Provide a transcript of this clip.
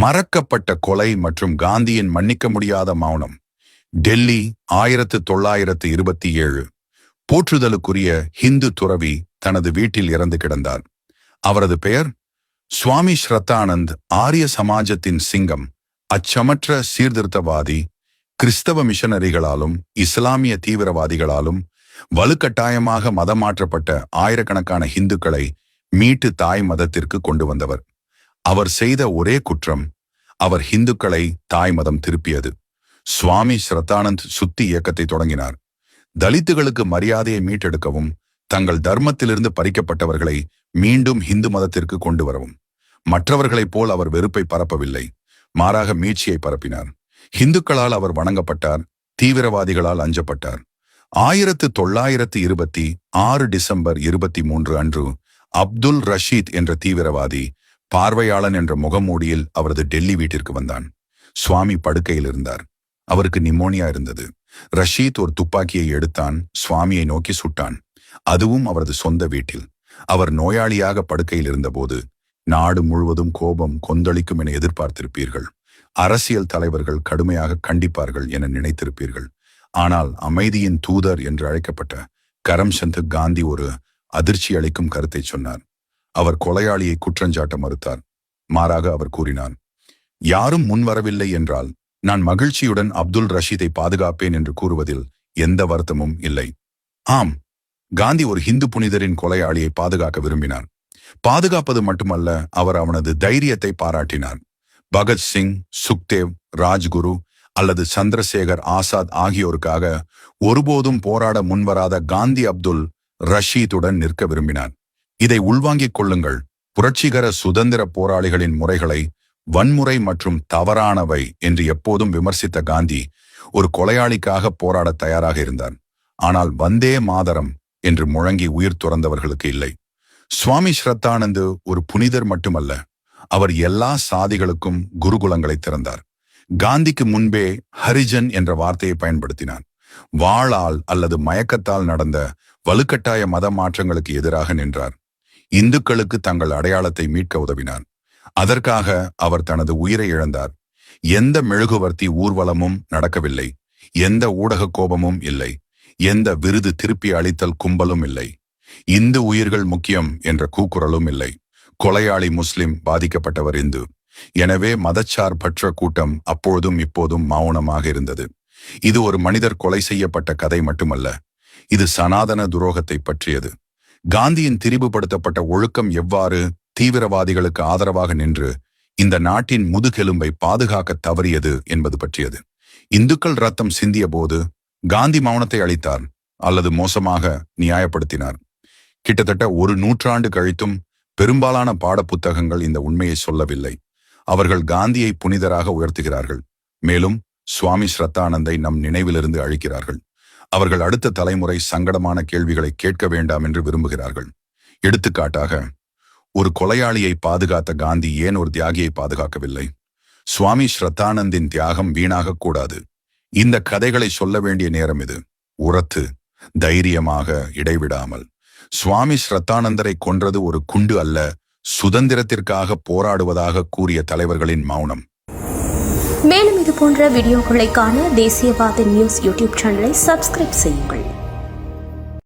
மறக்கப்பட்ட கொலை மற்றும் காந்தியின் மன்னிக்க முடியாத மௌனம். டெல்லி 1927. போற்றுதலுக்குரிய ஹிந்து துறவி தனது வீட்டில் இறந்து கிடந்தார். அவரது பெயர் சுவாமி ஸ்ரத்தானந்த். ஆரிய சமாஜத்தின் சிங்கம். அச்சமற்ற சீர்திருத்தவாதி. கிறிஸ்தவ மிஷனரிகளாலும் இஸ்லாமிய தீவிரவாதிகளாலும் வலுக்கட்டாயமாக மதம் மாற்றப்பட்ட ஆயிரக்கணக்கான இந்துக்களை மீட்டு தாய் மதத்திற்கு கொண்டு வந்தவர். அவர் செய்த ஒரே குற்றம், அவர் இந்துக்களை தாய் மதம் திருப்பியது. சுவாமி ஸ்ரத்தானந்த் சுத்தி இயக்கத்தை தொடங்கினார். தலித்துகளுக்கு மரியாதையை மீட்டெடுக்கவும், தங்கள் தர்மத்திலிருந்து பறிக்கப்பட்டவர்களை மீண்டும் இந்து மதத்திற்கு கொண்டு வரவும். மற்றவர்களைப் போல் அவர் வெறுப்பை பரப்பவில்லை, மாறாக மீட்சியை பரப்பினார். இந்துக்களால் அவர் வணங்கப்பட்டார், தீவிரவாதிகளால் அஞ்சப்பட்டார். 1926 டிசம்பர் 23 அன்று அப்துல் ரஷீத் என்ற தீவிரவாதி பார்வையாளன் என்ற முகமூடியில் அவரது டெல்லி வீட்டிற்கு வந்தான். சுவாமி படுக்கையில் இருந்தார். அவருக்கு நிமோனியா இருந்தது. ரஷீத் ஒரு துப்பாக்கியை எடுத்தான், சுவாமியை நோக்கி சுட்டான். அதுவும் அவரது சொந்த வீட்டில். அவர் நோயாளியாக படுக்கையில் இருந்தபோது நாடு முழுவதும் கோபம் கொந்தளிக்கும் என எதிர்பார்த்திருப்பீர்கள். அரசியல் தலைவர்கள் கடுமையாக கண்டிப்பார்கள் என நினைத்திருப்பீர்கள். ஆனால் அமைதியின் தூதர் என்று அழைக்கப்பட்ட கரம்சந்த் காந்தி ஒரு அதிர்ச்சி அளிக்கும் கருத்தை சொன்னார். அவர் கொலையாளியை குற்றஞ்சாட்ட மறுத்தார். மாறாக அவர் கூறினார், யாரும் முன்வரவில்லை என்றால் நான் மகிழ்ச்சியுடன் அப்துல் ரஷீதை பாதுகாப்பேன் என்று கூறுவதில் எந்த வருத்தமும் இல்லை. ஆம், காந்தி ஒரு இந்து புனிதரின் கொலையாளியை பாதுகாக்க விரும்பினார். பாதுகாப்பது மட்டுமல்ல, அவர் அவனது தைரியத்தை பாராட்டினார். பகத்சிங், சுக்தேவ், ராஜ்குரு அல்லது சந்திரசேகர் ஆசாத் ஆகியோருக்காக ஒருபோதும் போராட முன்வராத காந்தி அப்துல் ரஷீதுடன் நிற்க விரும்பினார். இதை உள்வாங்கிக் கொள்ளுங்கள். புரட்சிகர சுதந்திர போராளிகளின் முறைகளை வன்முறை மற்றும் தவறானவை என்று எப்போதும் விமர்சித்த காந்தி ஒரு கொலையாளிக்காக போராட தயாராக இருந்தார். ஆனால் வந்தே மாதரம் என்று முழங்கி உயிர் துறந்தவர்களுக்கு இல்லை. சுவாமி ஸ்ரத்தானந்து ஒரு புனிதர் மட்டுமல்ல, அவர் எல்லா சாதிகளுக்கும் குருகுலங்களை திறந்தார். காந்திக்கு முன்பே ஹரிஜன் என்ற வார்த்தையை பயன்படுத்தினார். வாளால் அல்லது மயக்கத்தால் நடந்த வலுக்கட்டாய மத மாற்றங்களுக்கு எதிராக நின்றார். இந்துக்களுக்கு தங்கள் அடையாளத்தை மீட்க உதவினார். அதற்காக அவர் தனது உயிரை இழந்தார். எந்த மெழுகுவர்த்தி ஊர்வலமும் நடக்கவில்லை, எந்த ஊடக கோபமும் இல்லை, எந்த விருது திருப்பி அளித்தல் கும்பலும் இல்லை, இந்து உயிர்கள் முக்கியம் என்ற கூக்குரலும் இல்லை. கொலையாளி முஸ்லிம், பாதிக்கப்பட்டவர் இந்து. எனவே மதச்சார்பற்ற கூட்டம் அப்பொழுதும் இப்போதும் மௌனமாக இருந்தது. இது ஒரு மனிதர் கொலை செய்யப்பட்ட கதை மட்டுமல்ல, இது சனாதன துரோகத்தை பற்றியது. காந்தியின் திரிவுபடுத்தப்பட்ட ஒழுக்கம் எவ்வாறு தீவிரவாதிகளுக்கு ஆதரவாக நின்று இந்த நாட்டின் முதுகெலும்பை பாதுகாக்க தவறியது என்பது பற்றியது. இந்துக்கள் ரத்தம் சிந்திய போது காந்தி மௌனத்தை அளித்தார் அல்லது மோசமாக நியாயப்படுத்தினார். கிட்டத்தட்ட ஒரு நூற்றாண்டு கழித்தும் பெரும்பாலான பாடப்புத்தகங்கள் இந்த உண்மையை சொல்லவில்லை. அவர்கள் காந்தியை புனிதராக உயர்த்துகிறார்கள், மேலும் சுவாமி ஸ்ரத்தானந்தை நம் நினைவிலிருந்து அழிக்கிறார்கள். அவர்கள் அடுத்த தலைமுறை சங்கடமான கேள்விகளை கேட்க வேண்டாம் என்று விரும்புகிறார்கள். எடுத்துக்காட்டாக, ஒரு கொலையாளியை பாதுகாத்த காந்தி ஏன் ஒரு தியாகியை பாதுகாக்கவில்லை? சுவாமி ஸ்ரத்தானந்தின் தியாகம் வீணாக கூடாது. இந்த கதைகளை சொல்ல வேண்டிய நேரம் இது. உரத்து, தைரியமாக, இடைவிடாமல். சுவாமி ஸ்ரத்தானந்தரை கொன்றது ஒரு குண்டு அல்ல, சுதந்திரத்திற்காக போராடுவதாக கூறிய தலைவர்களின் மௌனம். மேலும் இது போன்ற வீடியோக்களை காண தேசியவாத நியூஸ் யூடியூப் சேனலை சப்ஸ்கிரைப் செய்யுங்கள்.